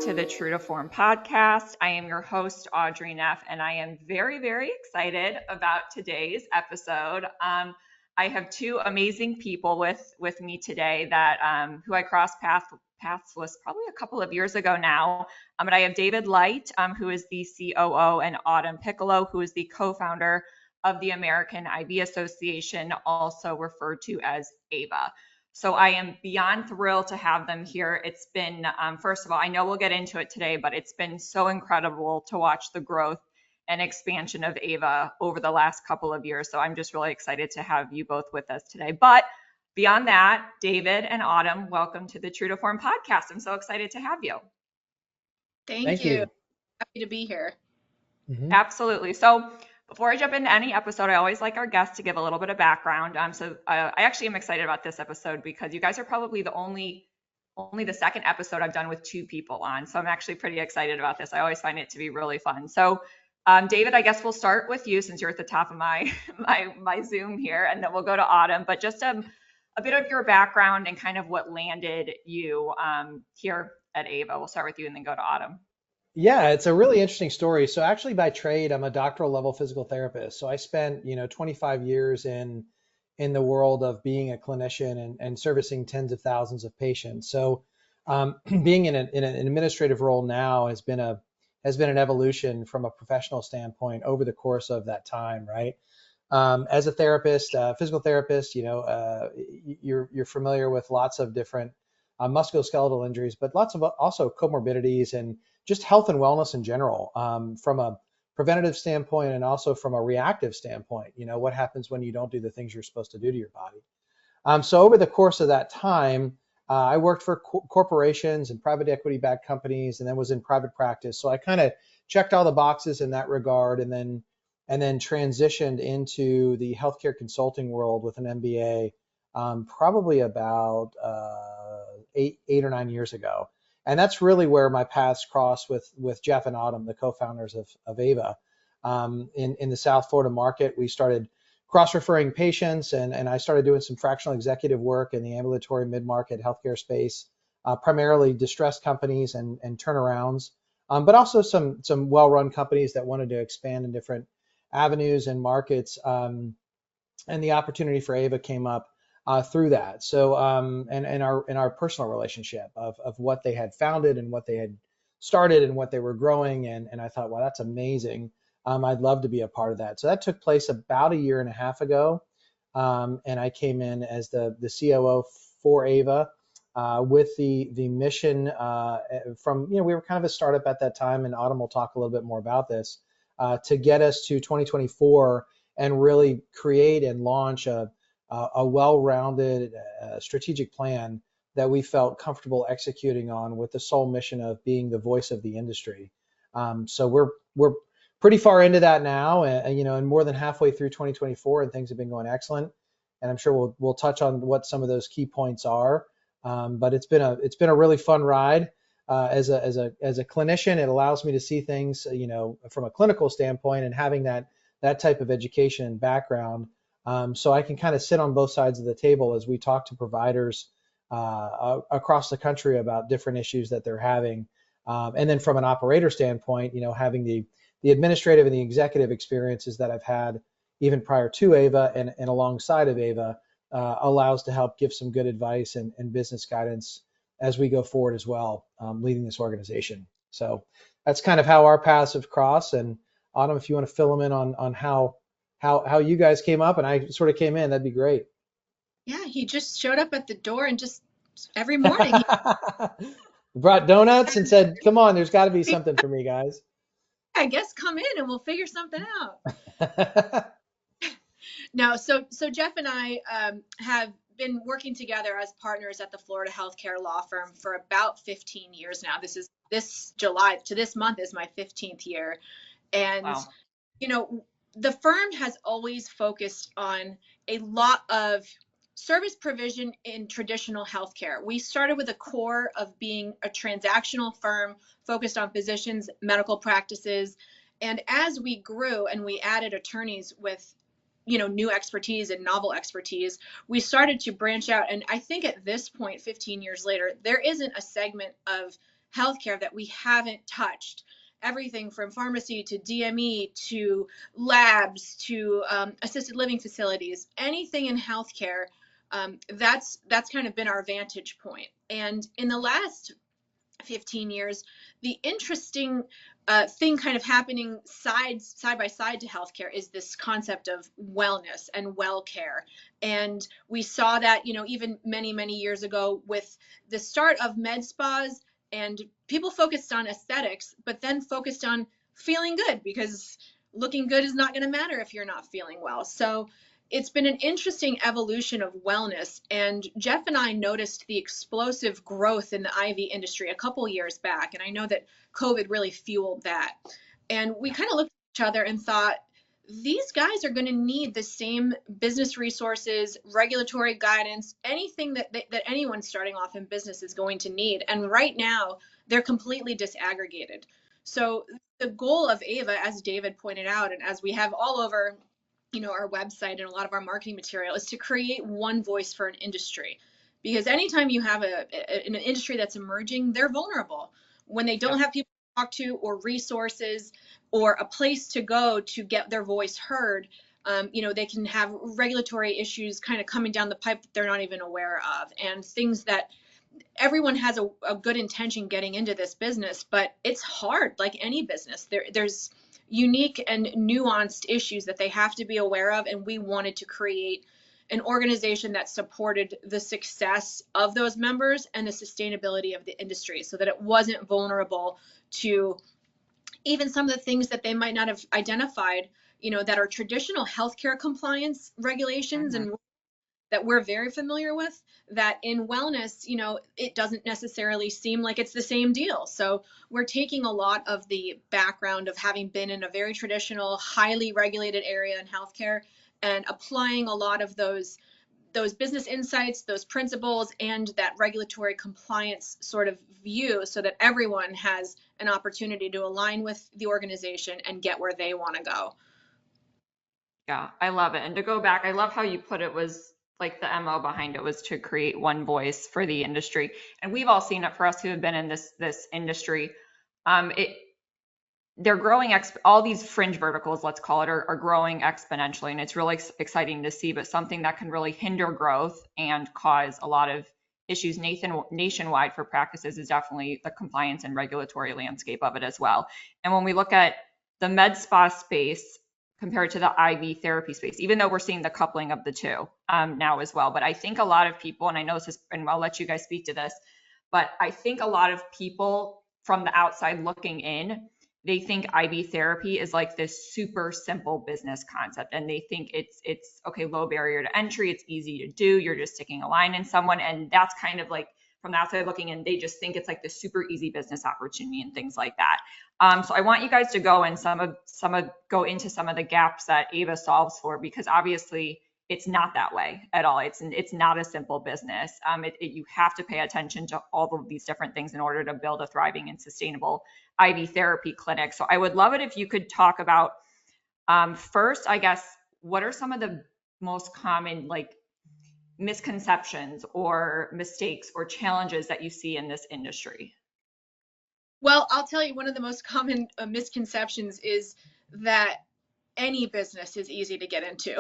to the True to Form podcast. I am your host, Audrey Neff, and I am very, very excited about today's episode. I have two amazing people with me today that who I crossed paths with probably a couple of years ago now. But I have David Light, who is the COO, and Autumn Piccolo, who is the co-founder of the American AIVA Association, also referred to as AIVA. So I am beyond thrilled to have them here. It's been, first of all, I know we'll get into it today, but it's been so incredible to watch the growth and expansion of AIVA over the last couple of years. So I'm just really excited to have you both with us today. But beyond that, David and Autumn, welcome to the True to Form podcast. I'm so excited to have you. Thank you. Happy to be here. Mm-hmm. Absolutely. So before I jump into any episode, I always like our guests to give a little bit of background. I actually am excited about this episode because you guys are probably the only the second episode I've done with two people on. So I'm actually pretty excited about this. I always find it to be really fun. So David, I guess we'll start with you since you're at the top of my Zoom here, and then we'll go to Autumn. But just a bit of your background and kind of what landed you here at AIVA. We'll start with you and then go to Autumn. Yeah, it's a really interesting story. So actually by trade, I'm a doctoral level physical therapist. So I spent, 25 years in the world of being a clinician and servicing tens of thousands of patients. So being in an administrative role now has been an evolution from a professional standpoint over the course of that time, right? As a therapist, physical therapist, you're familiar with lots of different musculoskeletal injuries, but lots of also comorbidities and just health and wellness in general, from a preventative standpoint and also from a reactive standpoint. What happens when you don't do the things you're supposed to do to your body. So over the course of that time, I worked for corporations and private equity-backed companies, and then was in private practice. So I kind of checked all the boxes in that regard, and then transitioned into the healthcare consulting world with an MBA, probably about 8 or 9 years ago. And that's really where my paths crossed with Jeff and Autumn, the co-founders of AIVA. In the South Florida market, we started cross-referring patients, and I started doing some fractional executive work in the ambulatory mid-market healthcare space, primarily distressed companies and turnarounds, but also some well-run companies that wanted to expand in different avenues and markets. And the opportunity for AIVA came up through that. So and our personal relationship of what they had founded and what they had started and what they were growing, and I thought, wow, that's amazing. I'd love to be a part of that. So that took place about 1.5 years ago, and I came in as the COO for AIVA with the mission from, we were kind of a startup at that time, and Autumn will talk a little bit more about this, to get us to 2024 and really create and launch a well-rounded strategic plan that we felt comfortable executing on, with the sole mission of being the voice of the industry. So we're pretty far into that now, and more than halfway through 2024, and things have been going excellent. And I'm sure we'll touch on what some of those key points are. But it's been a really fun ride. As a clinician, it allows me to see things, from a clinical standpoint, and having that type of education and background. So I can kind of sit on both sides of the table as we talk to providers across the country about different issues that they're having. And then from an operator standpoint, having the administrative and the executive experiences that I've had even prior to AIVA and alongside of AIVA allows to help give some good advice and business guidance as we go forward as well, leading this organization. So that's kind of how our paths have crossed. And Autumn, if you want to fill them in on how you guys came up and I sort of came in, that'd be great. Yeah, he just showed up at the door and just every morning. Brought donuts and said, come on, there's got to be something for me, guys. I guess come in and we'll figure something out. No, so Jeff and I have been working together as partners at the Florida healthcare law firm for about 15 years now. This July to this month is my 15th year. And, wow. The firm has always focused on a lot of service provision in traditional healthcare. We started with a core of being a transactional firm focused on physicians, medical practices. And as we grew and we added attorneys with, new expertise and novel expertise, we started to branch out. And I think at this point, 15 years later, there isn't a segment of healthcare that we haven't touched. Everything from pharmacy to DME to labs to assisted living facilities, anything in healthcare, that's kind of been our vantage point. And in the last 15 years, the interesting thing kind of happening side by side to healthcare is this concept of wellness and well care. And we saw that, even many years ago with the start of med spas, and people focused on aesthetics, but then focused on feeling good, because looking good is not going to matter if you're not feeling well. So it's been an interesting evolution of wellness. And Jeff and I noticed the explosive growth in the IV industry a couple years back. And I know that COVID really fueled that. And we kind of looked at each other and thought, these guys are going to need the same business resources, regulatory guidance, anything that anyone starting off in business is going to need. And right now, they're completely disaggregated. So the goal of AIVA, as David pointed out, and as we have all over our website and a lot of our marketing material, is to create one voice for an industry. Because anytime you have an industry that's emerging, they're vulnerable. When they don't have people to talk to, or resources, or a place to go to get their voice heard, they can have regulatory issues kind of coming down the pipe that they're not even aware of, and things that everyone has a good intention getting into this business, but it's hard, like any business. There's unique and nuanced issues that they have to be aware of, and we wanted to create an organization that supported the success of those members and the sustainability of the industry, so that it wasn't vulnerable to even some of the things that they might not have identified, that are traditional healthcare compliance regulations and that we're very familiar with, that in wellness, it doesn't necessarily seem like it's the same deal. So we're taking a lot of the background of having been in a very traditional, highly regulated area in healthcare, and applying a lot of those business insights, those principles, and that regulatory compliance sort of view, so that everyone has an opportunity to align with the organization and get where they want to go. Yeah, I love it. And to go back, I love how you put it was like the MO behind it was to create one voice for the industry. And we've all seen it, for us who have been in this industry. They're growing, all these fringe verticals, let's call it, are growing exponentially. And it's really exciting to see, but something that can really hinder growth and cause a lot of issues nationwide for practices is definitely the compliance and regulatory landscape of it as well. And when we look at the med spa space compared to the IV therapy space, even though we're seeing the coupling of the two now as well. But I think a lot of people, and I know this is, and I'll let you guys speak to this, but I think a lot of people from the outside looking in, they think IV therapy is like this super simple business concept. And they think it's okay, low barrier to entry, it's easy to do, you're just sticking a line in someone. And that's kind of like, from the outside looking in, they just think it's like the super easy business opportunity and things like that. So I want you guys to go and go into some of the gaps that AIVA solves for, because obviously it's not that way at all. It's not a simple business. You have to pay attention to all of these different things in order to build a thriving and sustainable IV therapy clinic. So I would love it if you could talk about first, I guess, what are some of the most common misconceptions or mistakes or challenges that you see in this industry? Well, I'll tell you, one of the most common misconceptions is that any business is easy to get into.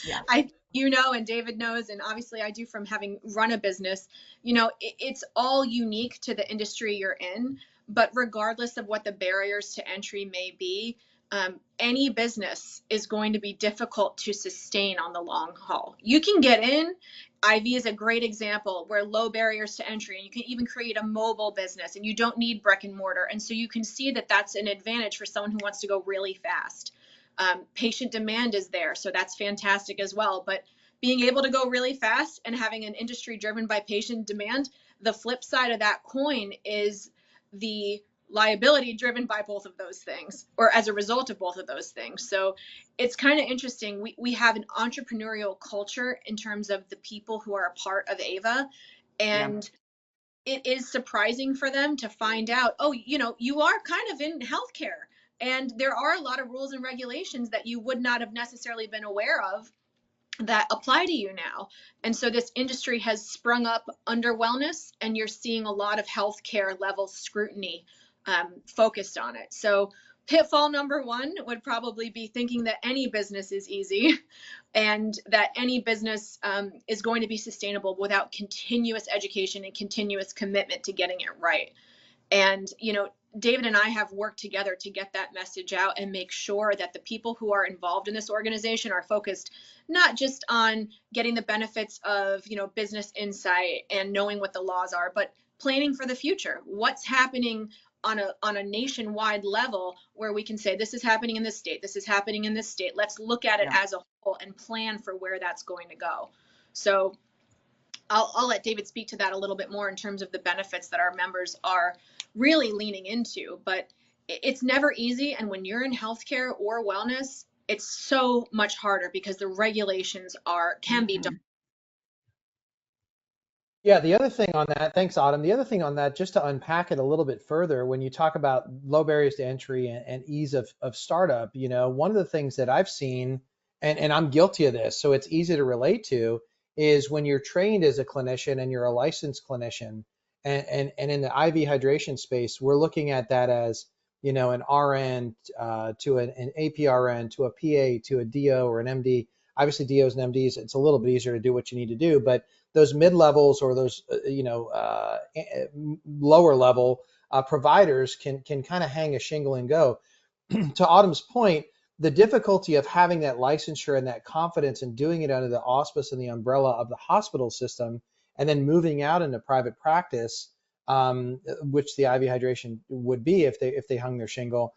Yeah. And David knows, and obviously I do from having run a business, it's all unique to the industry you're in, but regardless of what the barriers to entry may be, any business is going to be difficult to sustain on the long haul. You can get in. IV is a great example where low barriers to entry, and you can even create a mobile business and you don't need brick and mortar. And so you can see that that's an advantage for someone who wants to go really fast. Patient demand is there, so that's fantastic as well. But being able to go really fast and having an industry driven by patient demand, the flip side of that coin is the liability driven by both of those things, or as a result of both of those things. So it's kind of interesting. We have an entrepreneurial culture in terms of the people who are a part of AIVA, and it is surprising for them to find out, you are kind of in healthcare, and there are a lot of rules and regulations that you would not have necessarily been aware of that apply to you now. And so this industry has sprung up under wellness, and you're seeing a lot of healthcare level scrutiny focused on it. So pitfall number one would probably be thinking that any business is easy and that any business is going to be sustainable without continuous education and continuous commitment to getting it right. And, David and I have worked together to get that message out and make sure that the people who are involved in this organization are focused not just on getting the benefits of, business insight and knowing what the laws are, but planning for the future. What's happening on a nationwide level where we can say, this is happening in this state, this is happening in this state. Let's look at it as a whole and plan for where that's going to go. So I'll let David speak to that a little bit more in terms of the benefits that our members are really leaning into, but it's never easy. And when you're in healthcare or wellness, it's so much harder because the regulations can be done. Yeah, the other thing on that, thanks, Autumn. The other thing on that, just to unpack it a little bit further, when you talk about low barriers to entry and ease of startup, one of the things that I've seen, and I'm guilty of this, so it's easy to relate to, is when you're trained as a clinician and you're a licensed clinician, and in the IV hydration space, we're looking at that as, an RN to an APRN to a PA to a DO or an MD. Obviously, DOs and MDs, it's a little bit easier to do what you need to do, but those mid-levels or those lower level providers can kind of hang a shingle and go. To Autumn's point, the difficulty of having that licensure and that confidence and doing it under the auspice and the umbrella of the hospital system, and then moving out into private practice, which the IV hydration would be if they hung their shingle.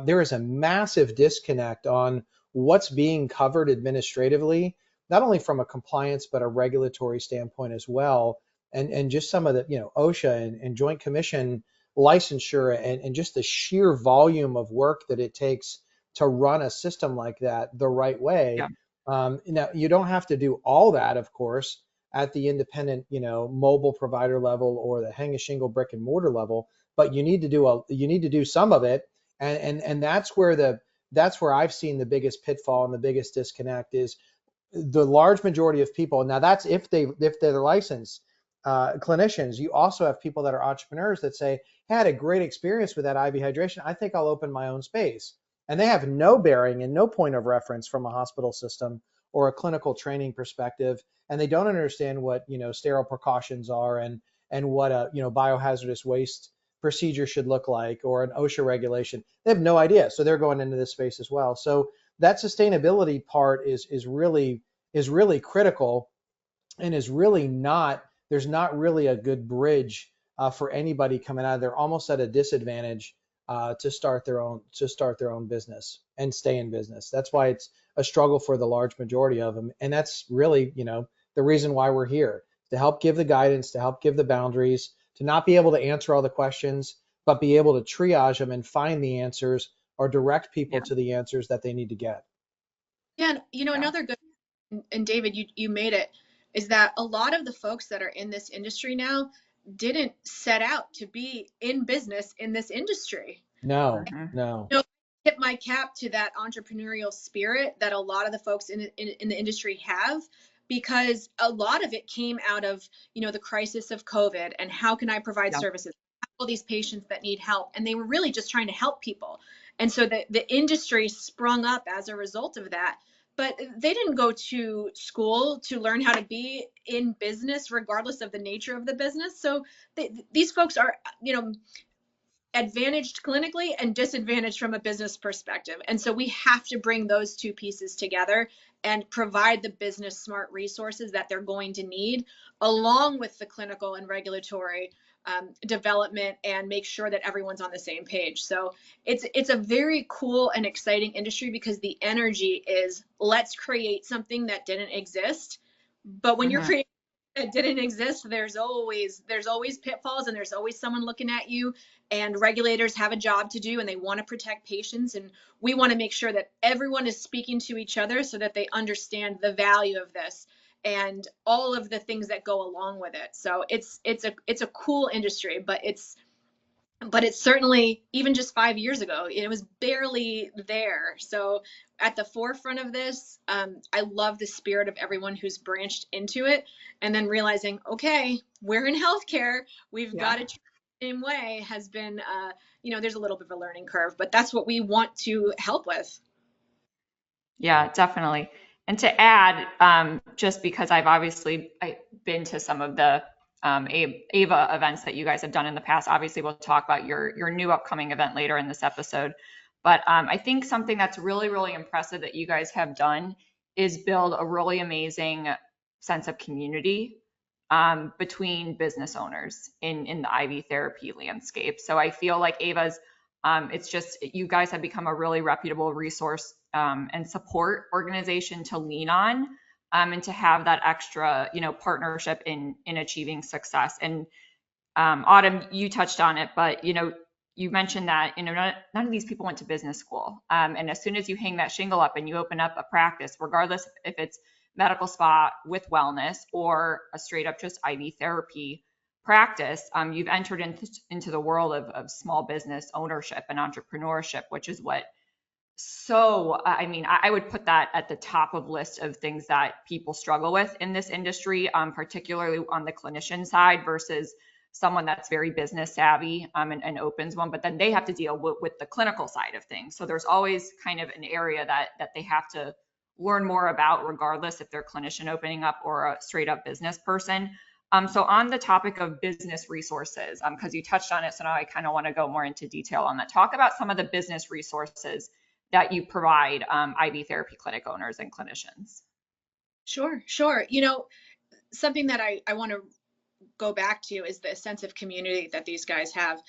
There is a massive disconnect on what's being covered administratively, not only from a compliance, but a regulatory standpoint as well. And just some of the, OSHA and Joint Commission licensure and just the sheer volume of work that it takes to run a system like that the right way. Yeah. Now, you don't have to do all that, of course, at the independent, mobile provider level or the hang a shingle brick and mortar level, but you need to do some of it. And that's where I've seen the biggest pitfall and the biggest disconnect is the large majority of people. Now that's if they're licensed clinicians. You also have people that are entrepreneurs that say, hey, I had a great experience with that IV hydration. I think I'll open my own space. And they have no bearing and no point of reference from a hospital system or a clinical training perspective. And they don't understand what, sterile precautions are and what a, biohazardous waste procedure should look like or an OSHA regulation. They have no idea. So they're going into this space as well. So that sustainability part is really critical, and is really there's not really a good bridge for anybody coming out of there, almost at a disadvantage to start their own business and stay in business. That's why it's a struggle for the large majority of them, and that's really the reason why we're here, to help give the guidance, to help give the boundaries, to not be able to answer all the questions, but be able to triage them and find the answers or direct people to the answers that they need to get. Yeah, another good, and David, you made it, is that a lot of the folks that are in this industry now didn't set out to be in business in this industry. No. Tip my cap to that entrepreneurial spirit that a lot of the folks in the industry have, because a lot of it came out of, the crisis of COVID and how can I provide services to all these patients that need help. And they were really just trying to help people. And so the industry sprung up as a result of that. But they didn't go to school to learn how to be in business, regardless of the nature of the business. So these folks are, advantaged clinically and disadvantaged from a business perspective. And so we have to bring those two pieces together and provide the business smart resources that they're going to need, along with the clinical and regulatory development, and make sure that everyone's on the same page. So it's a very cool and exciting industry because the energy is, let's create something that didn't exist. But when you're creating that didn't exist, there's always pitfalls, and there's always someone looking at you, and regulators have a job to do, and they want to protect patients, and we want to make sure that everyone is speaking to each other so that they understand the value of this and all of the things that go along with it. So it's a cool industry, but it's but it's certainly, even just 5 years ago, it was barely there. So at the forefront of this, I love the spirit of everyone who's branched into it, and then realizing, okay, we're in healthcare, we've Yeah. got to treat the same way, has been, there's a little bit of a learning curve, but that's what we want to help with. Yeah, definitely. And to add, just because I've been to some of the AIVA events that you guys have done in the past. Obviously, we'll talk about your new upcoming event later in this episode. But I think something that's really, really impressive that you guys have done is build a really amazing sense of community between business owners in the IV therapy landscape. So I feel like AIVA's it's just you guys have become a really reputable resource and support organization to lean on, and to have that extra, partnership in achieving success. And Autumn, you touched on it, but you mentioned that none of these people went to business school, and as soon as you hang that shingle up and you open up a practice, regardless if it's medical spa with wellness or a straight up just IV therapy practice, you've entered into the world of small business ownership and entrepreneurship, which is what I would put that at the top of list of things that people struggle with in this industry, particularly on the clinician side versus someone that's very business savvy, and opens one, but then they have to deal with the clinical side of things. So there's always kind of an area that they have to learn more about, regardless if they're clinician opening up or a straight up business person. So on the topic of business resources, because you touched on it, so now I kind of want to go more into detail on that. Talk about some of the business resources that you provide IV therapy clinic owners and clinicians. Sure. Something that I want to go back to is the sense of community that these guys have.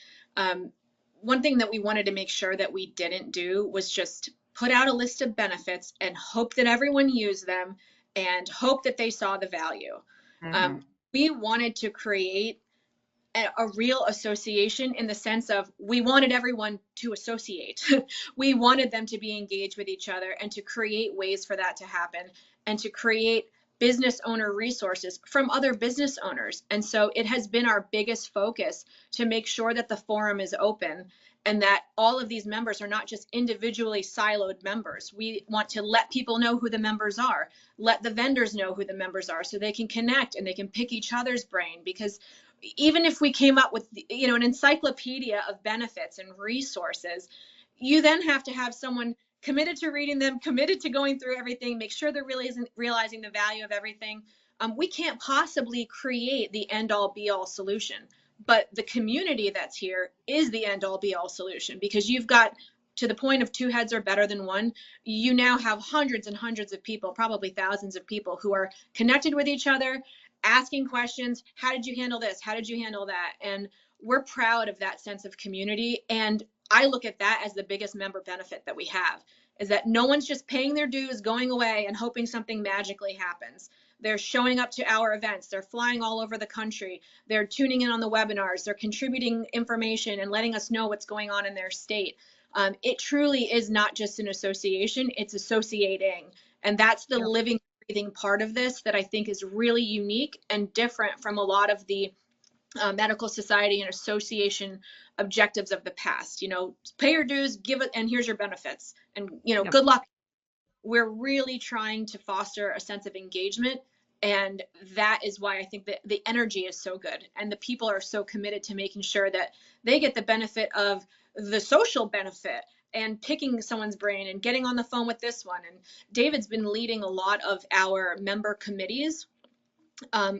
One thing that we wanted to make sure that we didn't do was just put out a list of benefits and hope that everyone used them and hope that they saw the value. Mm-hmm. We wanted to create a real association, in the sense of we wanted everyone to associate. We wanted them to be engaged with each other and to create ways for that to happen, and to create business owner resources from other business owners. And so it has been our biggest focus to make sure that the forum is open and that all of these members are not just individually siloed members. We want to let people know who the members are, let the vendors know who the members are, so they can connect and they can pick each other's brain. Because even if we came up with an encyclopedia of benefits and resources, you then have to have someone committed to reading them, committed to going through everything, make sure they're really realizing the value of everything. We can't possibly create the end all be all solution, but the community that's here is the end all be all solution, because you've got, to the point of two heads are better than one, you now have hundreds and hundreds of people, probably thousands of people, who are connected with each other, asking questions. How did you handle this? How did you handle that? And we're proud of that sense of community. And I look at that as the biggest member benefit that we have, is that no one's just paying their dues, going away and hoping something magically happens. They're showing up to our events. They're flying all over the country. They're tuning in on the webinars. They're contributing information and letting us know what's going on in their state. It truly is not just an association, it's associating. And that's the living, breathing part of this that I think is really unique and different from a lot of the medical society and association objectives of the past. Pay your dues, give it, and here's your benefits. And, good luck. We're really trying to foster a sense of engagement. And that is why I think that the energy is so good. And the people are so committed to making sure that they get the benefit of the social benefit and picking someone's brain and getting on the phone with this one. And David's been leading a lot of our member committees.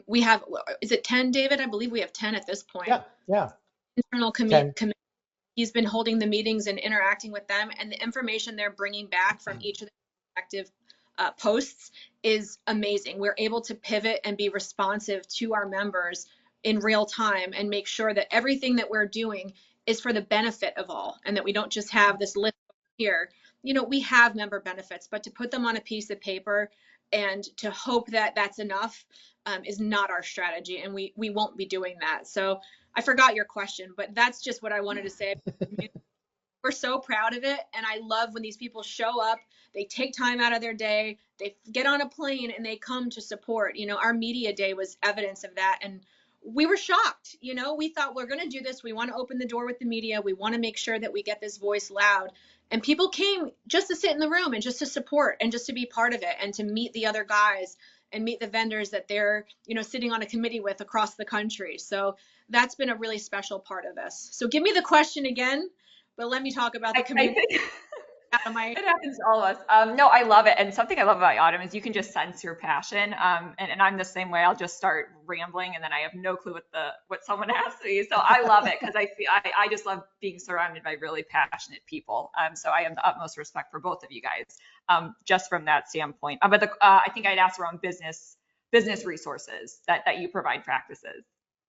We have, is it 10, David? I believe we have 10 at this point. Yeah. Internal committee. He's been holding the meetings and interacting with them, and the information they're bringing back from each of the respective posts is amazing. We're able to pivot and be responsive to our members in real time and make sure that everything that we're doing is for the benefit of all, and that we don't just have this list here. We have member benefits, but to put them on a piece of paper and to hope that that's enough is not our strategy, and we won't be doing that. So I forgot your question, but that's just what I wanted to say. We're so proud of it, and I love when these people show up, they take time out of their day, they get on a plane and they come to support. Our media day was evidence of that, and we were shocked. You know, we thought we're going to do this. We want to open the door with the media. We want to make sure that we get this voice loud. And people came just to sit in the room and just to support and just to be part of it and to meet the other guys and meet the vendors that they're, you know, sitting on a committee with across the country. So that's been a really special part of this. So give me the question again, but let me talk about the community. It happens to all of us. No, I love it. And something I love about Autumn is you can just sense your passion. And I'm the same way. I'll just start rambling and then I have no clue what someone asks me. So I love it because I just love being surrounded by really passionate people. So I have the utmost respect for both of you guys, just from that standpoint. But I think I'd ask around business resources that you provide practices.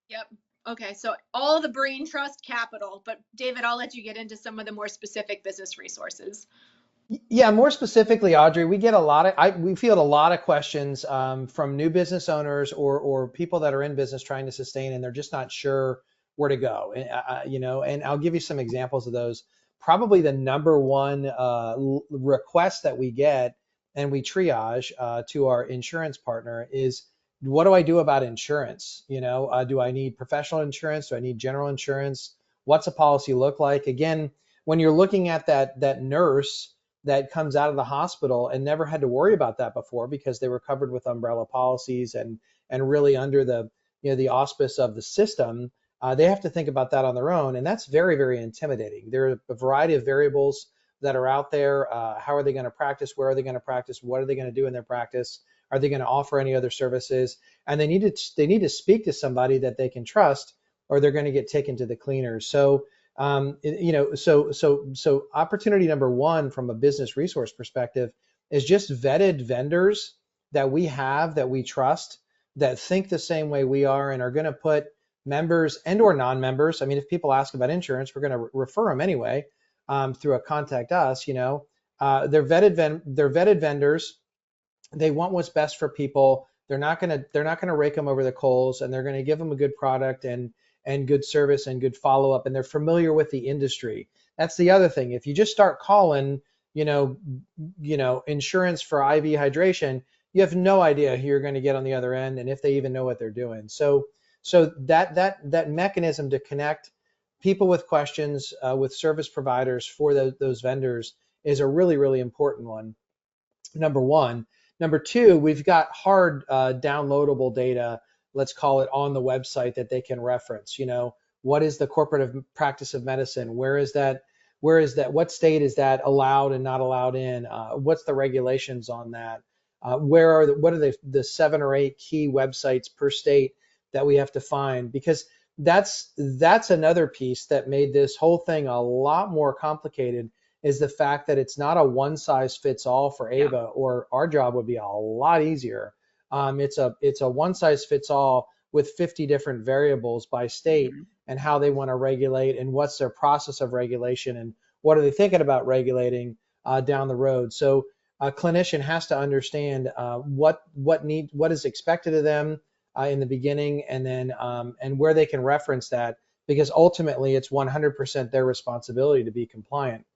Yep. Okay, so all the brain trust capital, but David, I'll let you get into some of the more specific business resources. Yeah, more specifically, Audrey, we get we field a lot of questions from new business owners or people that are in business trying to sustain and they're just not sure where to go. And I'll give you some examples of those. Probably the number one request that we get and we triage to our insurance partner is, what do I do about insurance? Do I need professional insurance? Do I need general insurance? What's a policy look like? Again, when you're looking at that nurse that comes out of the hospital and never had to worry about that before because they were covered with umbrella policies and really under the auspice of the system, they have to think about that on their own. And that's very, very intimidating. There are a variety of variables that are out there. How are they going to practice? Where are they going to practice? What are they going to do in their practice? Are they going to offer any other services? And they need to speak to somebody that they can trust, or they're going to get taken to the cleaners. So, so opportunity number one from a business resource perspective is just vetted vendors that we have, that we trust, that think the same way we are, and are going to put members and or non-members. I mean, if people ask about insurance, we're going to refer them anyway through a contact us. They're vetted vendors. They want what's best for people. They're not gonna rake them over the coals, and they're going to give them a good product and good service and good follow-up, and they're familiar with the industry. That's the other thing. If you just start calling, insurance for IV hydration, you have no idea who you're going to get on the other end and if they even know what they're doing. So that mechanism to connect people with questions with service providers for those vendors is a really, really important one. Number one. Number two, we've got hard downloadable data, let's call it, on the website that they can reference. What is the corporate practice of medicine? Where is that? What state is that allowed and not allowed in? What's the regulations on that? What are the 7 or 8 key websites per state that we have to find? Because that's another piece that made this whole thing a lot more complicated, is the fact that it's not a one size fits all for AIVA, or our job would be a lot easier. It's a one size fits all with 50 different variables by state and how they want to regulate and what's their process of regulation and what are they thinking about regulating down the road. So a clinician has to understand what is expected of them in the beginning, and then and where they can reference that, because ultimately it's 100% their responsibility to be compliant.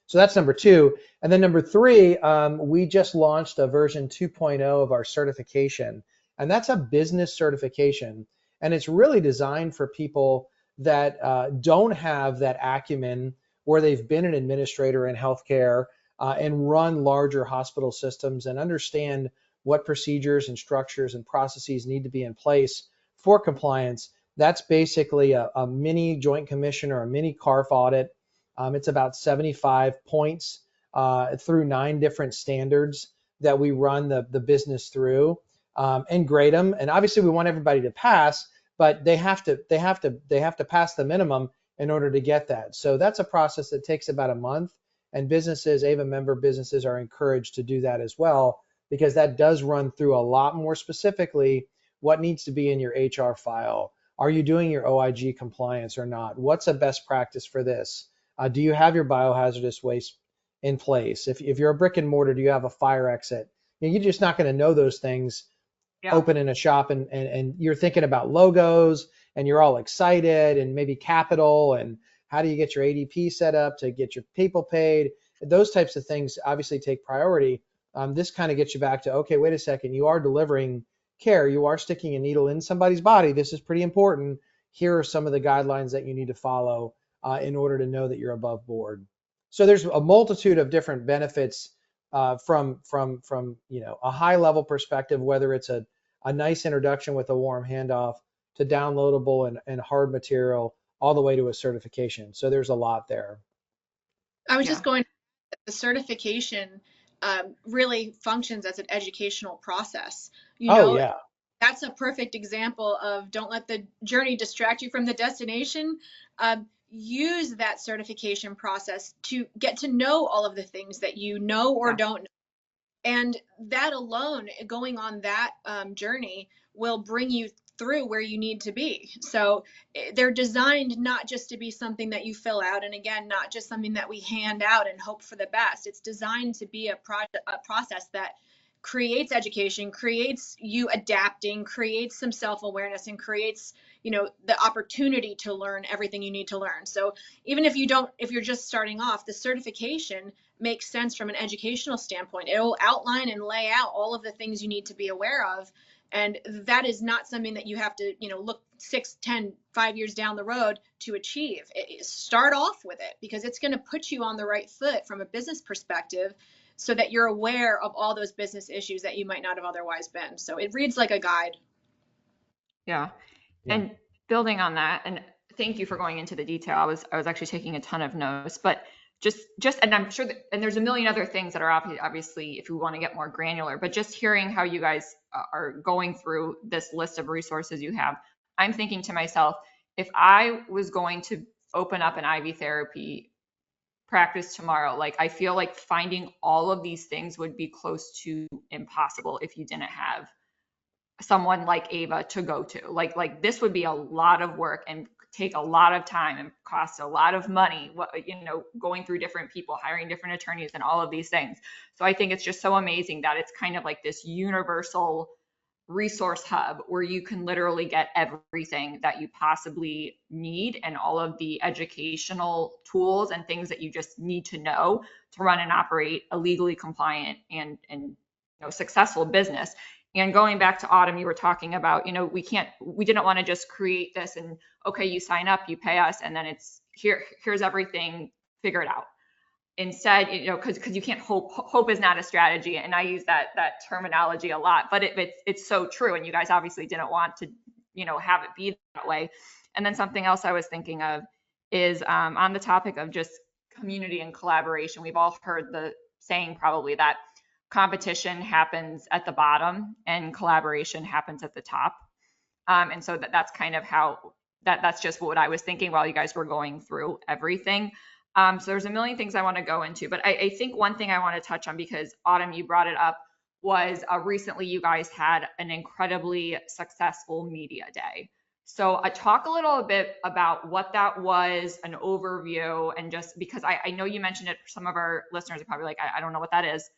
So that's number two. And then number three, we just launched a version 2.0 of our certification, and that's a business certification. And it's really designed for people that don't have that acumen, where they've been an administrator in healthcare and run larger hospital systems and understand what procedures and structures and processes need to be in place for compliance. That's basically a mini Joint Commission or a mini CARF audit. It's about 75 points through 9 different standards that we run the business through and grade them. And obviously we want everybody to pass, but they have to pass the minimum in order to get that. So that's a process that takes about a month, and businesses, AIVA member businesses, are encouraged to do that as well, because that does run through a lot more specifically what needs to be in your HR file. Are you doing your OIG compliance or not? What's a best practice for this? Do you have your biohazardous waste in place? If you're a brick and mortar, do you have a fire exit? You're just not going to know those things opening a shop, and you're thinking about logos and you're all excited, and maybe capital, and how do you get your ADP set up to get your people paid? Those types of things obviously take priority. This kind of gets you back to, okay, wait a second, you are delivering care. You are sticking a needle in somebody's body. This is pretty important. Here are some of the guidelines that you need to follow in order to know that you're above board. So there's a multitude of different benefits from a high level perspective, whether it's a nice introduction with a warm handoff to downloadable and hard material all the way to a certification. So there's a lot there. I was Yeah. just going, the certification really functions as an educational process. Oh yeah. That's a perfect example of don't let the journey distract you from the destination. Use that certification process to get to know all of the things that you know or don't know. And that alone, going on that journey, will bring you through where you need to be. So they're designed not just to be something that you fill out, and again, not just something that we hand out and hope for the best. It's designed to be a process that creates education, creates you adapting, creates some self-awareness, and creates, the opportunity to learn everything you need to learn. So even if you're just starting off, the certification makes sense from an educational standpoint. It will outline and lay out all of the things you need to be aware of. And that is not something that you have to, look 6, 10, 5 years down the road to achieve. Start off with it, because it's going to put you on the right foot from a business perspective, so that you're aware of all those business issues that you might not have otherwise been. So it reads like a guide. Yeah. And building on that, and thank you for going into the detail. I was actually taking a ton of notes, but just, and I'm sure that, and there's a million other things that are obviously, if we want to get more granular, but just hearing how you guys are going through this list of resources you have, I'm thinking to myself, if I was going to open up an IV therapy practice tomorrow, like I feel like finding all of these things would be close to impossible if you didn't have someone like AIVA to go to. Like this would be a lot of work and take a lot of time and cost a lot of money, going through different people, hiring different attorneys and all of these things. So I think it's just so amazing that it's kind of like this universal resource hub where you can literally get everything that you possibly need and all of the educational tools and things that you just need to know to run and operate a legally compliant and successful business. And going back to Autumn, you were talking about, we didn't want to just create this and, okay, you sign up, you pay us, and then it's here's everything, figure it out. Instead, because you can't hope is not a strategy. And I use that terminology a lot, but it's so true. And you guys obviously didn't want to, have it be that way. And then something else I was thinking of is on the topic of just community and collaboration. We've all heard the saying probably that competition happens at the bottom and collaboration happens at the top. And so that's kind of how that's just what I was thinking while you guys were going through everything. So there's a million things I want to go into, but I think one thing I want to touch on, because Autumn, you brought it up, was recently you guys had an incredibly successful media day. So talk a little bit about what that was, an overview, and just because I know you mentioned it, for some of our listeners are probably like, I don't know what that is.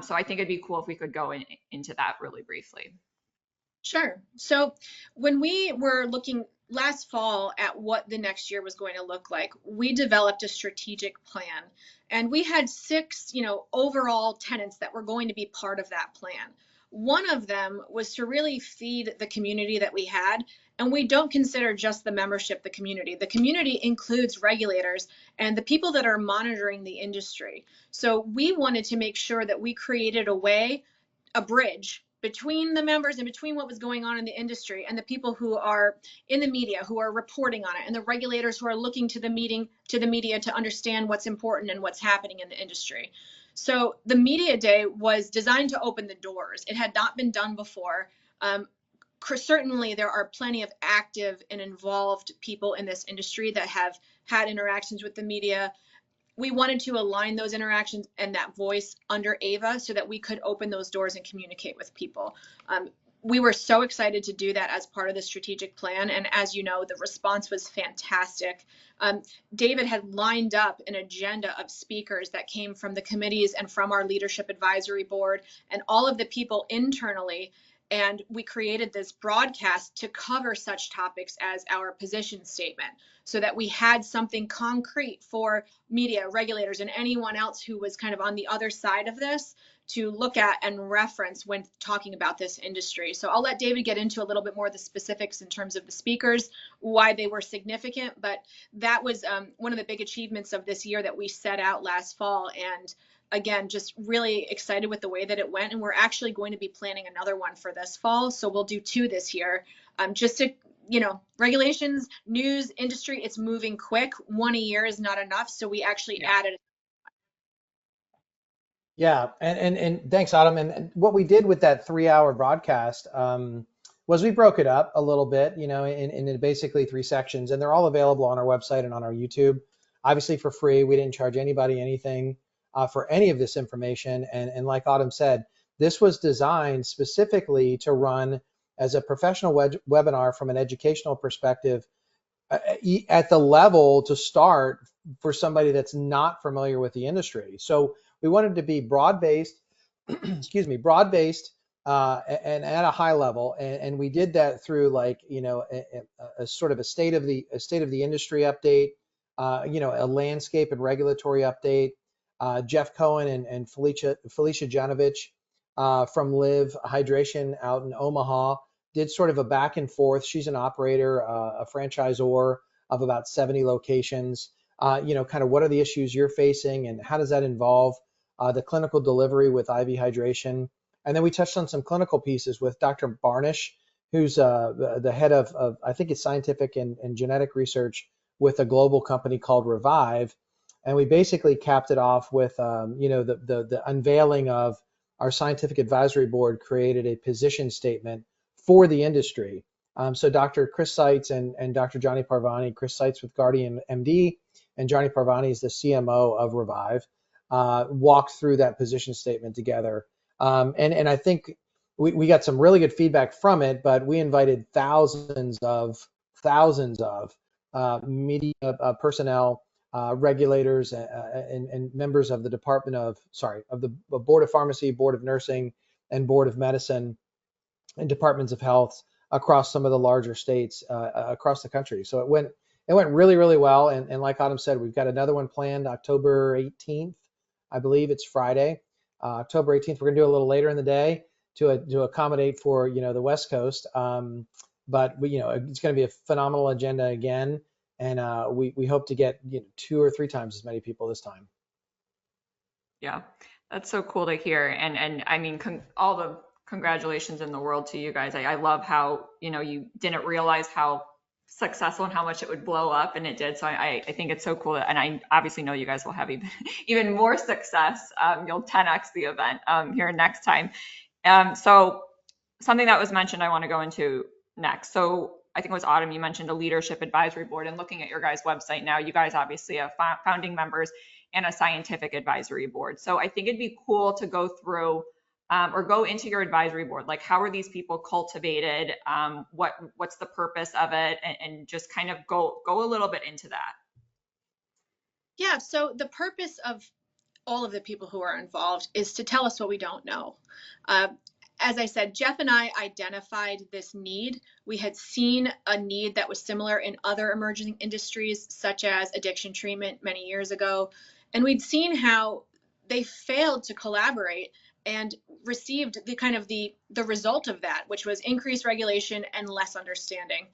So I think it'd be cool if we could go into that really briefly. Sure. So when we were looking last fall at what the next year was going to look like, we developed a strategic plan, and we had 6, overall tenets that were going to be part of that plan. One of them was to really feed the community that we had. And we don't consider just the membership the community. The community includes regulators and the people that are monitoring the industry. So we wanted to make sure that we created a bridge between the members and between what was going on in the industry and the people who are in the media, who are reporting on it, and the regulators who are looking to the media to understand what's important and what's happening in the industry. So the media day was designed to open the doors. It had not been done before. Certainly there are plenty of active and involved people in this industry that have had interactions with the media. We wanted to align those interactions and that voice under AIVA so that we could open those doors and communicate with people. We were so excited to do that as part of the strategic plan. And as you know, the response was fantastic. David had lined up an agenda of speakers that came from the committees and from our leadership advisory board and all of the people internally. And we created this broadcast to cover such topics as our position statement, so that we had something concrete for media, regulators, and anyone else who was kind of on the other side of this to look at and reference when talking about this industry. So I'll let David get into a little bit more of the specifics in terms of the speakers, why they were significant, but that was one of the big achievements of this year that we set out last fall. And again, just really excited with the way that it went. And we're actually going to be planning another one for this fall. So we'll do 2 this year, just to, regulations, news, industry, it's moving quick. 1 a year is not enough. So we actually added. Yeah, and thanks, Autumn. And what we did with that 3-hour broadcast was we broke it up a little bit, in basically 3 sections, and they're all available on our website and on our YouTube, obviously for free. We didn't charge anybody anything for any of this information. And like Autumn said, this was designed specifically to run as a professional webinar from an educational perspective at the level to start for somebody that's not familiar with the industry. So we wanted to be broad-based, broad-based and at a high level. And we did that through a sort of a state of the industry update, a landscape and regulatory update. Jeff Cohen and Felicia Janovich from Live Hydration out in Omaha did sort of a back and forth. She's an operator, a franchisor of about 70 locations. Kind of what are the issues you're facing and how does that involve the clinical delivery with IV hydration? And then we touched on some clinical pieces with Dr. Barnish, who's the head of I think it's scientific and genetic research with a global company called Revive. And we basically capped it off with, the unveiling of our scientific advisory board created a position statement for the industry. So Dr. Chris Seitz and Dr. Johnny Parvani, Chris Seitz with Guardian MD, and Johnny Parvani is the CMO of Revive, walked through that position statement together. And I think we got some really good feedback from it, but we invited thousands of media personnel, regulators, and members of the the Board of Pharmacy, Board of Nursing, and Board of Medicine, and departments of health across some of the larger states across the country. So it went really, really well. And like Autumn said, we've got another one planned October 18th. I believe it's Friday, October 18th. We're gonna do a little later in the day to accommodate for the West Coast. But it's gonna be a phenomenal agenda again. And we hope to get 2 or 3 times as many people this time. Yeah, that's so cool to hear. And I mean, all the congratulations in the world to you guys. I love how, you didn't realize how successful and how much it would blow up, and it did. So I think it's so cool. And I obviously know you guys will have even more success. You'll 10x the event here next time. So something that was mentioned I want to go into next. So I think it was Autumn, you mentioned a leadership advisory board, and looking at your guys' website now, you guys obviously have founding members and a scientific advisory board. So I think it'd be cool to go through or go into your advisory board. Like, how are these people cultivated? What's the purpose of it? And just kind of go a little bit into that. Yeah, so the purpose of all of the people who are involved is to tell us what we don't know. As I said, Jeff and I identified this need. We had seen a need that was similar in other emerging industries, such as addiction treatment many years ago. And we'd seen how they failed to collaborate and received the result of that, which was increased regulation and less understanding.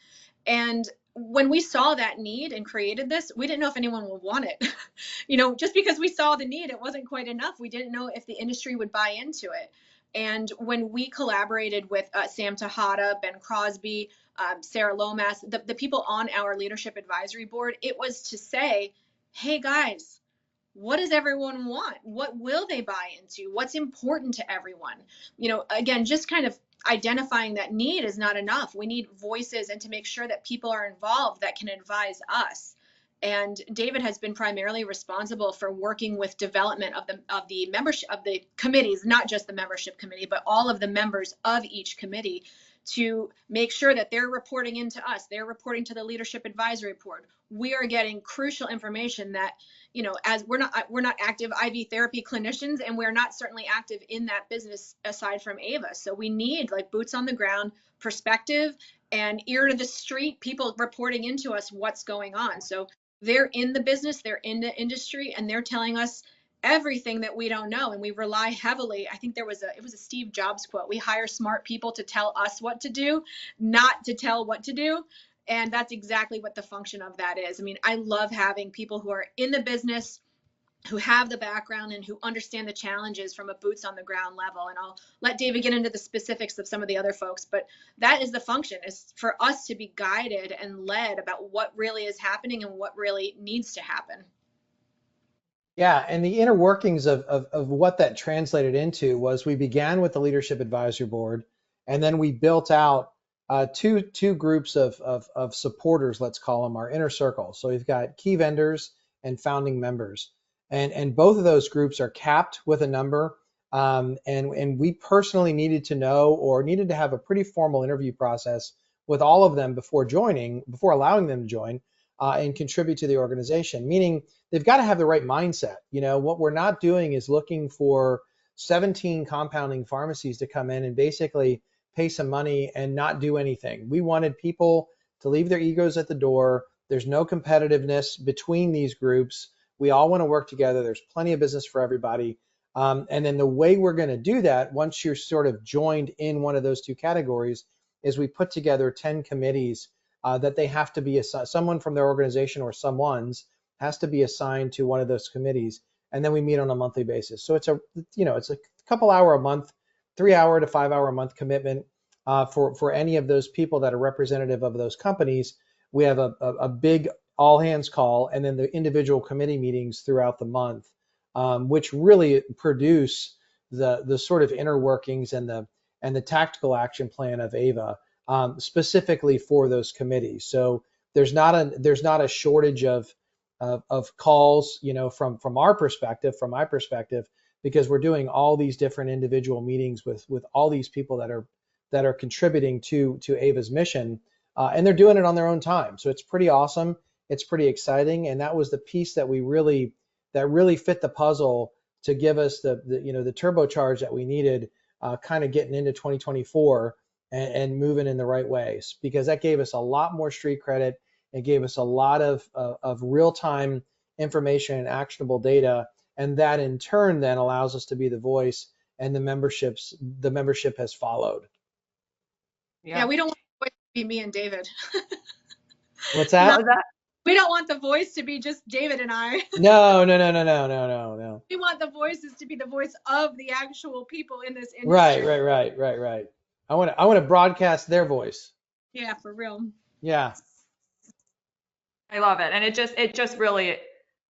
And when we saw that need and created this, we didn't know if anyone would want it. Just because we saw the need, it wasn't quite enough. We didn't know if the industry would buy into it. And when we collaborated with Sam Tejada, Ben Crosby, Sarah Lomas, the people on our leadership advisory board, it was to say, hey guys, what does everyone want? What will they buy into? What's important to everyone? Again, just kind of identifying that need is not enough. We need voices, and to make sure that people are involved that can advise us. And David has been primarily responsible for working with development of the membership of the committees, not just the membership committee, but all of the members of each committee, to make sure that they're reporting into us, they're reporting to the leadership advisory board. We are getting crucial information that, you know, as we're not active IV therapy clinicians, and we're not certainly active in that business aside from AIVA. So we need like boots on the ground perspective and ear to the street, people reporting into us what's going on. So they're in the business, they're in the industry, and they're telling us everything that we don't know. And we rely heavily. I think it was a Steve Jobs quote. We hire smart people to tell us what to do, not to tell what to do. And that's exactly what the function of that is. I mean, I love having people who are in the business, who have the background and who understand the challenges from a boots on the ground level. And I'll let David get into the specifics of some of the other folks, but that is the function, is for us to be guided and led about what really is happening and what really needs to happen. Yeah, and the inner workings of what that translated into was we began with the Leadership Advisory Board, and then we built out two groups of supporters, let's call them our inner circle. So we've got key vendors and founding members. And both of those groups are capped with a number. And we personally needed to know, or needed to have a pretty formal interview process with all of them before allowing them to join and contribute to the organization, meaning they've got to have the right mindset. You know, what we're not doing is looking for 17 compounding pharmacies to come in and basically pay some money and not do anything. We wanted people to leave their egos at the door. There's no competitiveness between these groups. We all want to work together. There's plenty of business for everybody. And then the way we're going to do that, once you're sort of joined in one of those two categories, is we put together 10 committees that they have to be someone from their organization or someone's has to be assigned to one of those committees. And then we meet on a monthly basis. So it's a couple hour a month, 3 hour to 5 hour a month commitment for any of those people that are representative of those companies. We have a big all hands call, and then the individual committee meetings throughout the month, which really produce the sort of inner workings and the tactical action plan of AIVA specifically for those committees. So there's not a shortage of calls, you know, from my perspective, because we're doing all these different individual meetings with all these people that are contributing to AIVA's mission, and they're doing it on their own time. So it's pretty awesome. It's pretty exciting, and that was the piece that really fit the puzzle to give us the turbocharge that we needed, kind of getting into 2024 and moving in the right ways, because that gave us a lot more street credit. It gave us a lot of real-time information and actionable data, and that in turn then allows us to be the voice, and the membership has followed. Yeah, we don't want the voice to be me and David. What's that? We don't want the voice to be just David and I. No. We want the voices to be the voice of the actual people in this industry. Right. I want to broadcast their voice. Yeah, for real. Yeah. I love it. And it just really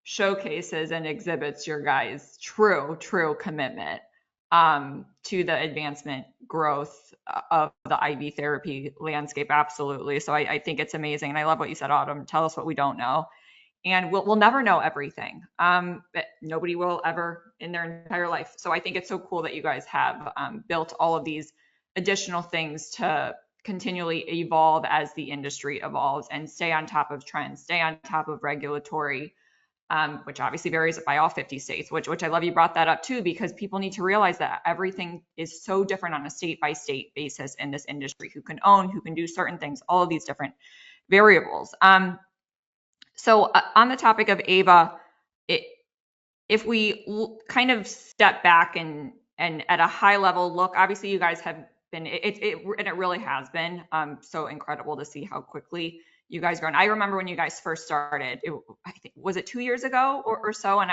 showcases and exhibits your guys' true commitment to the advancement growth of the IV therapy landscape. Absolutely. So I think it's amazing. And I love what you said, Autumn. Tell us what we don't know. And we'll never know everything. But nobody will ever in their entire life. So I think it's so cool that you guys have built all of these additional things to continually evolve as the industry evolves and stay on top of trends, stay on top of regulatory, which obviously varies by all 50 states, which I love you brought that up too, because people need to realize that everything is so different on a state by state basis in this industry, who can own, who can do certain things, all of these different variables. So on the topic of AIVA, if we kind of step back and at a high level look, obviously you guys have been, it really has been so incredible to see how quickly you guys grown. I remember when you guys first started, I think, was it 2 years ago or so? And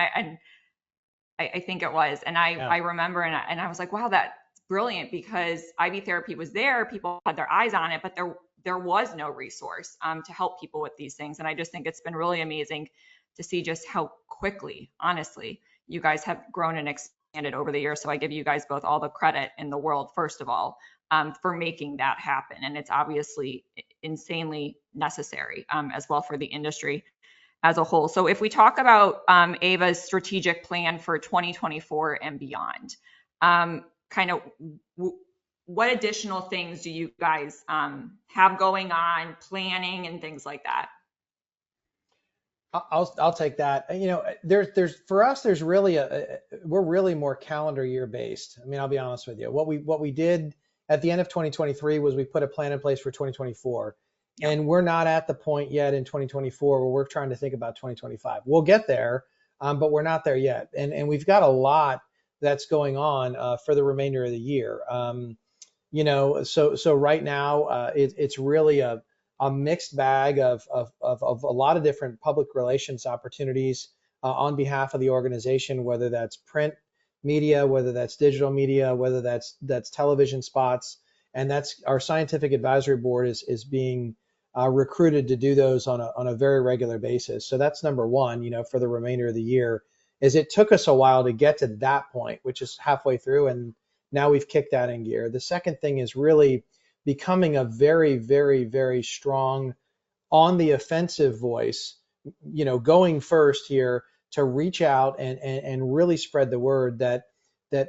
I think it was. And I remember, and I was like, wow, that's brilliant, because IV therapy was there. People had their eyes on it, but there was no resource to help people with these things. And I just think it's been really amazing to see just how quickly, honestly, you guys have grown and expanded over the years. So I give you guys both all the credit in the world, first of all, for making that happen. And it's obviously insanely necessary as well for the industry as a whole. So if we talk about AIVA's strategic plan for 2024 and beyond, kind of what additional things do you guys have going on, planning and things like that? I'll take that. You know, there's for us, there's really we're really more calendar year based. I mean, I'll be honest with you. What we did at the end of 2023 was we put a plan in place for 2024, Yeah. and we're not at the point yet in 2024 where we're trying to think about 2025. We'll get there, but we're not there yet. And we've got a lot that's going on for the remainder of the year. You know, so right now it's really a mixed bag of a lot of different public relations opportunities on behalf of the organization, whether that's print media, whether that's digital media, whether that's television spots, and that's our scientific advisory board is being recruited to do those on a very regular basis. So that's number one, you know, for the remainder of the year, is it took us a while to get to that point, which is halfway through, and now we've kicked that in gear. The second thing is really becoming a very, very, very strong on the offensive voice, you know, going first here to reach out and really spread the word that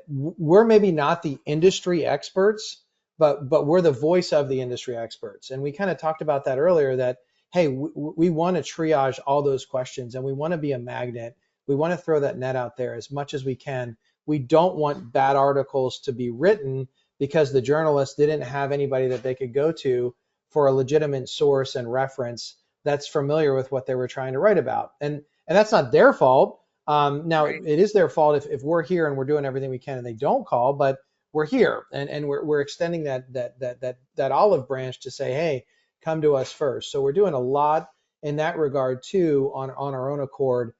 we're maybe not the industry experts, but we're the voice of the industry experts. And we kind of talked about that earlier, that, hey, we want to triage all those questions and we want to be a magnet. We want to throw that net out there as much as we can. We don't want bad articles to be written because the journalists didn't have anybody that they could go to for a legitimate source and reference that's familiar with what they were trying to write about. And that's not their fault. Now, Right. it is their fault if we're here and we're doing everything we can and they don't call, but we're here and we're extending that olive branch to say, hey, come to us first. So we're doing a lot in that regard too on our own accord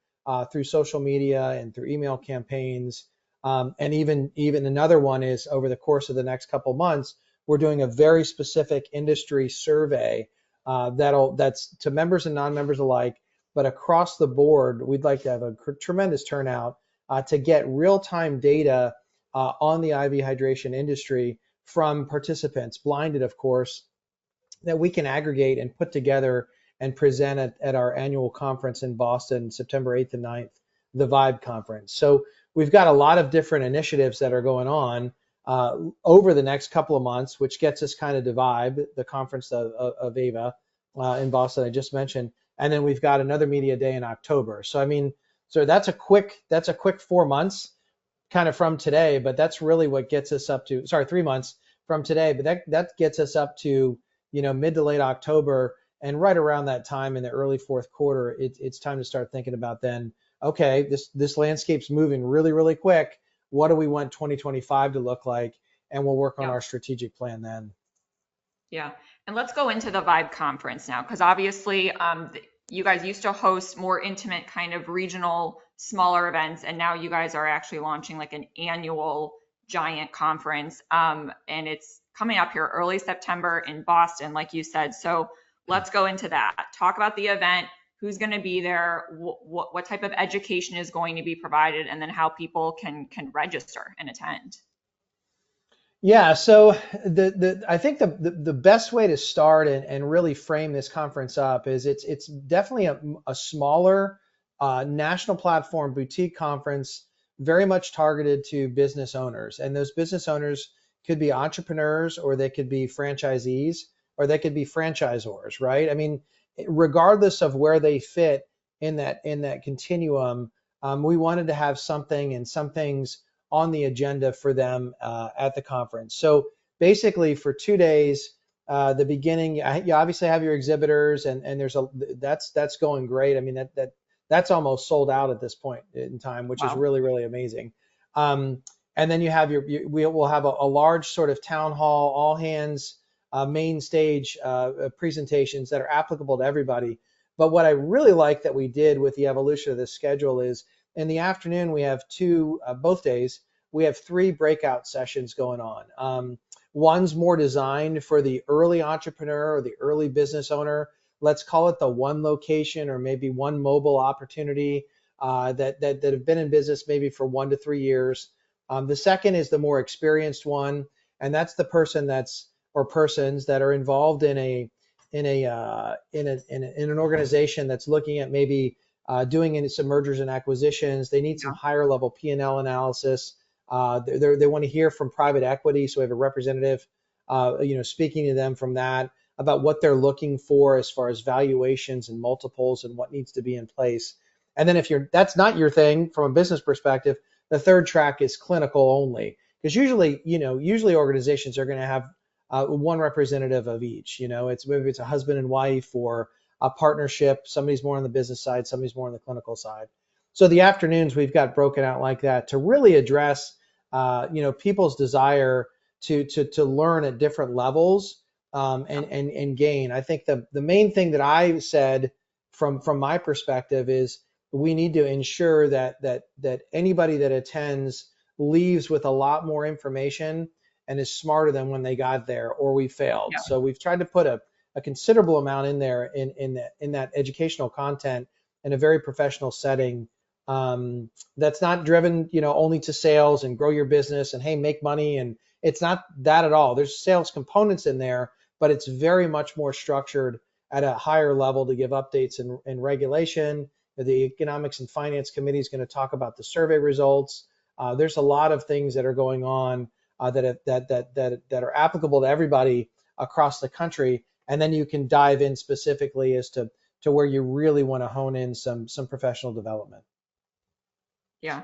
through social media and through email campaigns. And even another one is over the course of the next couple months, we're doing a very specific industry survey that's to members and non-members alike, but across the board, we'd like to have a tremendous turnout to get real-time data on the IV hydration industry from participants, blinded, of course, that we can aggregate and put together and present at our annual conference in Boston, September 8th and 9th, the Vibe conference. So we've got a lot of different initiatives that are going on over the next couple of months, which gets us kind of to Vibe, the conference of AIVA in Boston I just mentioned, and then we've got another media day in October. So I mean, so that's a quick 4 months kind of from today, but that's really what gets us up to, sorry, 3 months from today, but that gets us up to, you know, mid to late October, and right around that time in the early fourth quarter, it's time to start thinking about then, okay, this landscape's moving really, really quick. What do we want 2025 to look like? And we'll work on Yeah. our strategic plan then. Yeah. And let's go into the Vibe conference now, because obviously you guys used to host more intimate kind of regional, smaller events, and now you guys are actually launching like an annual giant conference. And it's coming up here early September in Boston, like you said. So let's go into that. Talk about the event, who's going to be there, what type of education is going to be provided, and then how people can register and attend. Yeah, so I think the best way to start and really frame this conference up is it's definitely a smaller national platform boutique conference, very much targeted to business owners. And those business owners could be entrepreneurs, or they could be franchisees, or they could be franchisors, right? I mean, regardless of where they fit in that continuum, we wanted to have something and some things on the agenda for them at the conference. So basically for 2 days, the beginning, you obviously have your exhibitors, and that's going great. I mean, that's almost sold out at this point in time, which is Wow. really, really amazing. And then you have we'll have a large sort of town hall, all hands, main stage presentations that are applicable to everybody. But what I really like that we did with the evolution of this schedule is, in the afternoon, we have both days, we have 3 breakout sessions going on. One's more designed for the early entrepreneur or the early business owner. Let's call it the one location or maybe one mobile opportunity that have been in business maybe for 1 to 3 years. The second is the more experienced one, and that's the person or persons that are involved in an organization that's looking at maybe doing some mergers and acquisitions. They need some higher level P&L analysis. They want to hear from private equity, so we have a representative, speaking to them from that about what they're looking for as far as valuations and multiples and what needs to be in place. And then if that's not your thing from a business perspective, the third track is clinical only, because usually organizations are going to have one representative of each. Maybe it's a husband and wife or a partnership. Somebody's more on the business side, somebody's more on the clinical side. So the afternoons we've got broken out like that to really address people's desire to learn at different levels, and gain. I think the main thing that I said from my perspective is we need to ensure that anybody that attends leaves with a lot more information and is smarter than when they got there, or we failed. Yeah. So we've tried to put a considerable amount in there in that educational content in a very professional setting, that's not driven only to sales and grow your business and hey, make money. And it's not that at all. There's sales components in there, but it's very much more structured at a higher level to give updates in regulation. The Economics and Finance Committee is going to talk about the survey results. There's a lot of things that are going on that are applicable to everybody across the country, and then you can dive in specifically as to where you really want to hone in some professional development. Yeah,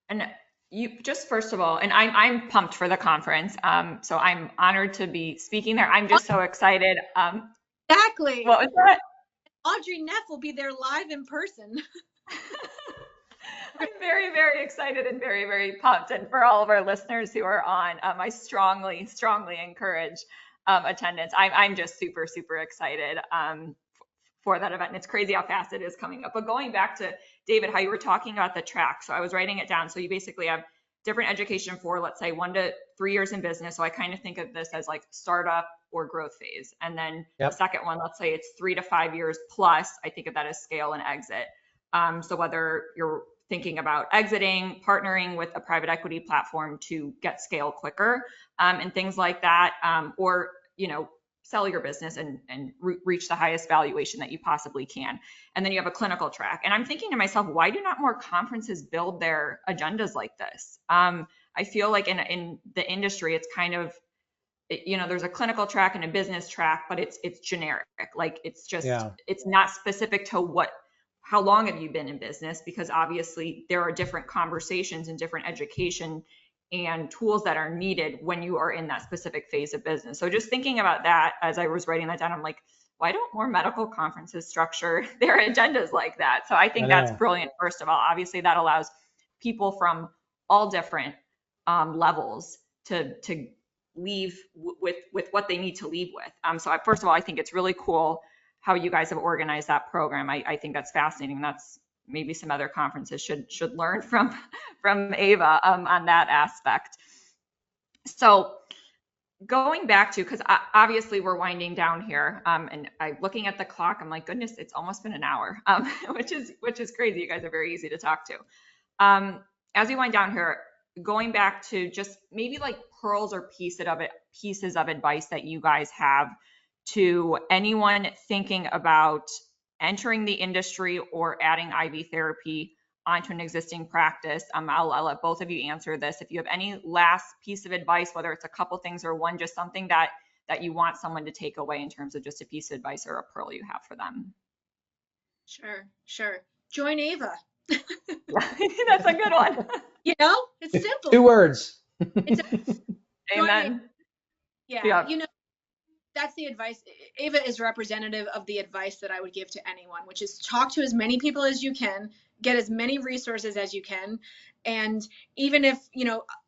and you just first of all, and I'm pumped for the conference. So I'm honored to be speaking there. I'm just so excited. Exactly. What was that? Audrey Neff will be there live in person. I'm very, very excited and very, very pumped. And for all of our listeners who are on, I strongly, strongly encourage attendance. I'm just super, super excited for that event. And it's crazy how fast it is coming up. But going back to David, how you were talking about the track. So I was writing it down. So you basically have different education for, let's say, 1 to 3 years in business. So I kind of think of this as like startup or growth phase. And then the second one, let's say it's 3 to 5 years plus, I think of that as scale and exit. So whether you're thinking about exiting, partnering with a private equity platform to get scale quicker, and things like that, or, sell your business and reach the highest valuation that you possibly can. And then you have a clinical track. And I'm thinking to myself, why do not more conferences build their agendas like this? I feel like in the industry, it's kind of, there's a clinical track and a business track, but it's generic. Like it's just, It's not specific to how long have you been in business? Because obviously there are different conversations and different education and tools that are needed when you are in that specific phase of business. So just thinking about that as I was writing that down, I'm like, why don't more medical conferences structure their agendas like that? So I think that's brilliant. First of all, obviously that allows people from all different levels to leave with what they need to leave with. So first of all, I think it's really cool how you guys have organized that program. I think that's fascinating. That's maybe some other conferences should learn from AIVA on that aspect. So going back to, because obviously we're winding down here, and looking at the clock, I'm like, goodness, it's almost been an hour, which is crazy. You guys are very easy to talk to. As we wind down here, going back to just maybe like pearls or pieces of advice that you guys have to anyone thinking about entering the industry or adding IV therapy onto an existing practice. I'll let both of you answer this. If you have any last piece of advice, whether it's a couple things or one, just something that you want someone to take away in terms of just a piece of advice or a pearl you have for them. Sure. Join AIVA. That's a good one. It's simple. 2 words. Amen. Yeah. That's the advice. AIVA is representative of the advice that I would give to anyone, which is talk to as many people as you can, get as many resources as you can. And even if,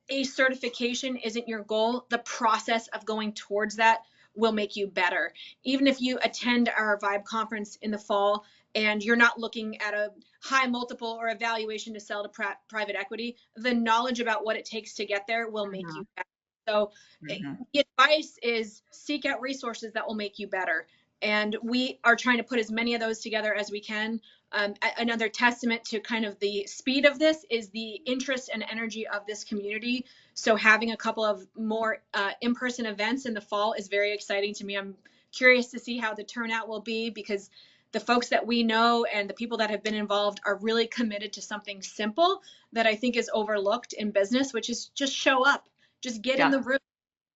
a certification isn't your goal, the process of going towards that will make you better. Even if you attend our Vibe conference in the fall and you're not looking at a high multiple or a valuation to sell to private equity, the knowledge about what it takes to get there will make you better. So the advice is seek out resources that will make you better. And we are trying to put as many of those together as we can. Another testament to kind of the speed of this is the interest and energy of this community. So having a couple of more in-person events in the fall is very exciting to me. I'm curious to see how the turnout will be because the folks that we know and the people that have been involved are really committed to something simple that I think is overlooked in business, which is just show up, just get in the room,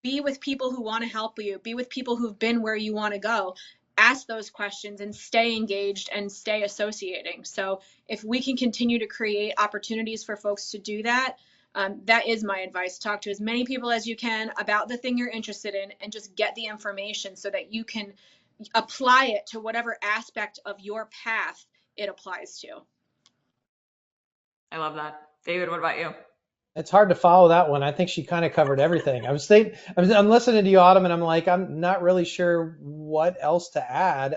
be with people who want to help you, be with people who've been where you want to go, ask those questions and stay engaged and stay associating. So if we can continue to create opportunities for folks to do that, that is my advice. Talk to as many people as you can about the thing you're interested in and just get the information so that you can apply it to whatever aspect of your path it applies to. I love that. David, what about you? It's hard to follow that one. I think she kind of covered everything. I'm listening to you, Autumn, and I'm like, I'm not really sure what else to add.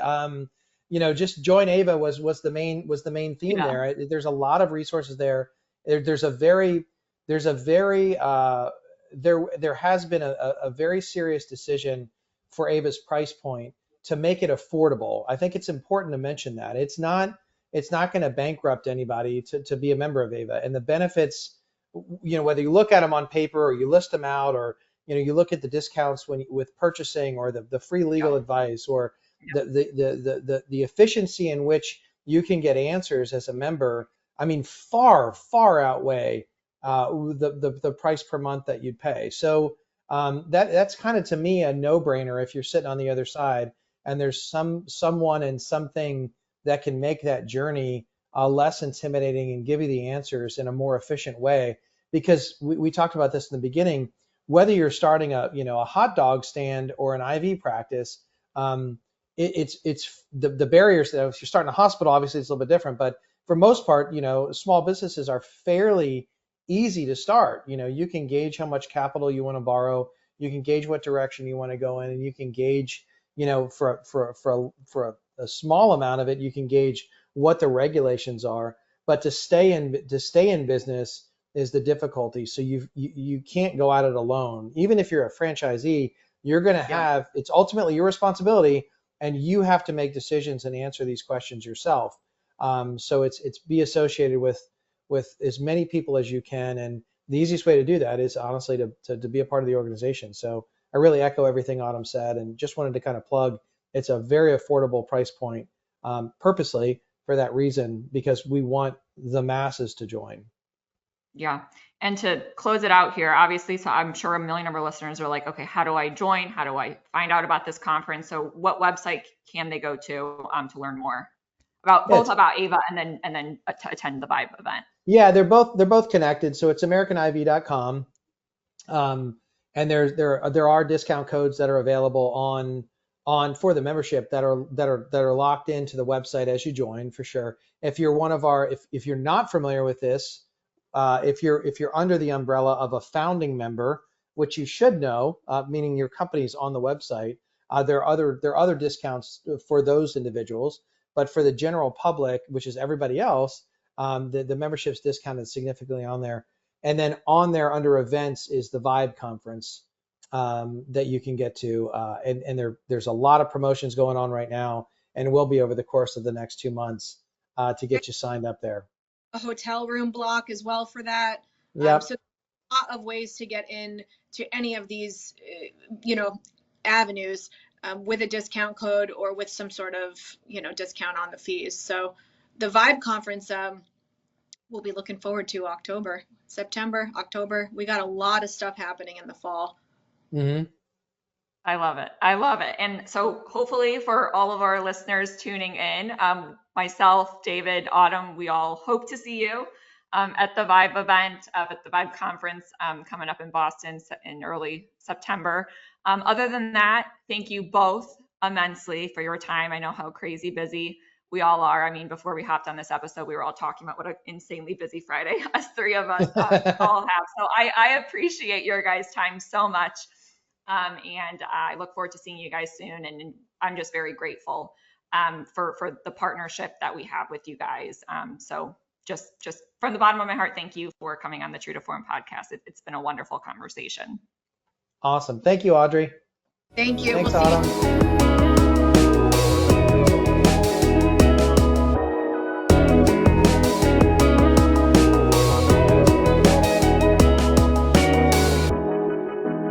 Just join AIVA was the main theme there. There's a lot of resources there. There has been a very serious decision for AIVA's price point to make it affordable. I think it's important to mention that it's not going to bankrupt anybody to be a member of AIVA, and the benefits, whether you look at them on paper or you list them out, or you look at the discounts with purchasing, or the free legal advice, or the efficiency in which you can get answers as a member, I mean, far outweigh the price per month that you'd pay. So that's kind of, to me, a no-brainer if you're sitting on the other side and there's someone and something that can make that journey less intimidating and give you the answers in a more efficient way. Because we talked about this in the beginning, whether you're starting a hot dog stand or an IV practice, it's the barriers that, if you're starting a hospital, obviously it's a little bit different, but for most part, small businesses are fairly easy to start. You can gauge how much capital you want to borrow, you can gauge what direction you want to go in, and you can gauge, for a small amount of it, you can gauge what the regulations are. But to stay in business is the difficulty. So you can't go at it alone. Even if you're a franchisee, you're going to have, it's ultimately your responsibility, and you have to make decisions and answer these questions yourself. So it's be associated with as many people as you can, and the easiest way to do that is honestly to be a part of the organization. So I really echo everything Autumn said, and just wanted to kind of plug, it's a very affordable price point, purposely for that reason, because we want the masses to join. Yeah. And to close it out here, obviously, so I'm sure a million of our listeners are like, okay, how do I join? How do I find out about this conference? So what website can they go to learn more about about AIVA and then to attend the VIBE event? Yeah, they're both connected. So it's americaniv.com. And there are discount codes that are available on for the membership that are locked into the website as you join, for sure. If you're if you're not familiar with this, if you're under the umbrella of a founding member, which you should know, meaning your company's on the website, there are other discounts for those individuals. But for the general public, which is everybody else, the membership's discounted significantly on there. And then on there under events is the VIBE conference that you can get to. And there's a lot of promotions going on right now, and will be over the course of the next 2 months to get you signed up there. A hotel room block as well for that. Yep. So a lot of ways to get in to any of these, avenues with a discount code or with some sort of, discount on the fees. So the VIBE conference, we'll be looking forward to September, October. We got a lot of stuff happening in the fall. Mm-hmm. I love it. And so hopefully for all of our listeners tuning in, myself, David, Autumn, we all hope to see you at the VIBE event, at the VIBE conference coming up in Boston in early September. Other than that, thank you both immensely for your time. I know how crazy busy we all are. I mean, before we hopped on this episode, we were all talking about what an insanely busy Friday us three of us all have. So I appreciate your guys' time so much. And I look forward to seeing you guys soon. And I'm just very grateful for the partnership that we have with you guys. So just from the bottom of my heart, thank you for coming on the True to Form podcast. It's been a wonderful conversation. Awesome. Thank you, Audrey. Thank you. Thanks, Autumn.